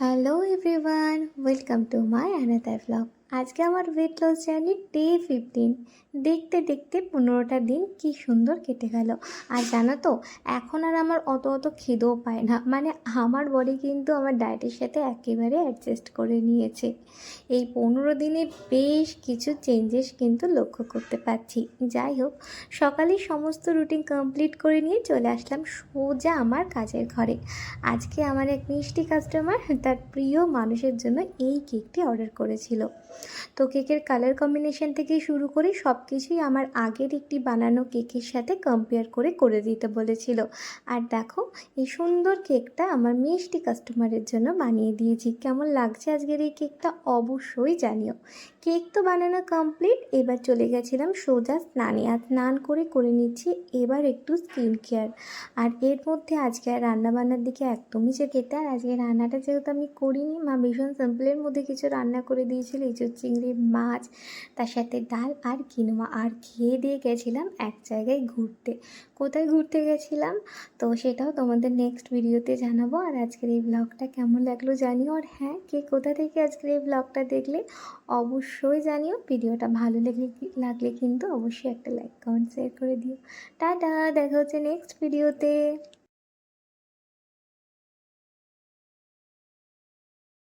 Hello everyone, welcome to my another vlog. আজকে আমার weight loss journey day 15। দেখতে দেখতে 15টা দিন কি সুন্দর কেটে গেল। আর জানো তো, এখন আর আমার অত খিদেও পায় না। মানে আমার বডি কিন্তু আমার ডায়েটের সাথে একেবারে অ্যাডজাস্ট করে নিয়েছে। এই 15 দিনে বেশ কিছু চেঞ্জেস কিন্তু লক্ষ্য করতে পারছি। যাই হোক, সকালেই সমস্ত রুটিন কমপ্লিট করে নিয়ে চলে আসলাম সোজা আমার কাজের ঘরে। আজকে আমার এক মিষ্টি কাস্টমার তার প্রিয় মানুষের জন্য এই কেকটি অর্ডার করেছিল। তো কেকের কালার কম্বিনেশন থেকে শুরু করে সব কিছুই আমার আগের একটি বানানো কেকের সাথে কম্পেয়ার করে করে দিতে বলেছিল। আর দেখো, এই সুন্দর কেকটা আমার মিষ্টি কাস্টমারের জন্য বানিয়ে দিয়েছি। কেমন লাগছে আজকের এই কেকটা অবশ্যই জানিও। কেক তো বানানো কমপ্লিট, এবার চলে গেছিলাম সোজা স্নানে। আর স্নান করে নিচ্ছি এবার একটু স্কিন কেয়ার। আর এর মধ্যে আজকে আর রান্নাবান্নার দিকে একদমই যে যেতে, আর আজকে রান্নাটা যেহেতু আমি করিনি, মা ভীষণ সিম্পলের মধ্যে কিছু রান্না করে দিয়েছিল। ইঁচড় চিংড়ি মাছ, তার সাথে ডাল আর কিনোয়া। আর খেয়ে দিয়ে গেছিলাম এক জায়গায় ঘুরতে। কোথায় ঘুরতে গেছিলাম তো সেটাও তোমাদের নেক্সট ভিডিওতে জানাবো। আর আজকের এই ব্লগটা কেমন লাগলো জানিও। আর হ্যাঁ, কে কোথা থেকে আজকের এই ব্লগটা দেখলে অবশ্যই জানিও। ভিডিওটা ভালো লাগলে কিন্তু অবশ্যই একটা লাইক কমেন্ট শেয়ার করে দিও। টাটা, দেখা হচ্ছে নেক্সট ভিডিওতে।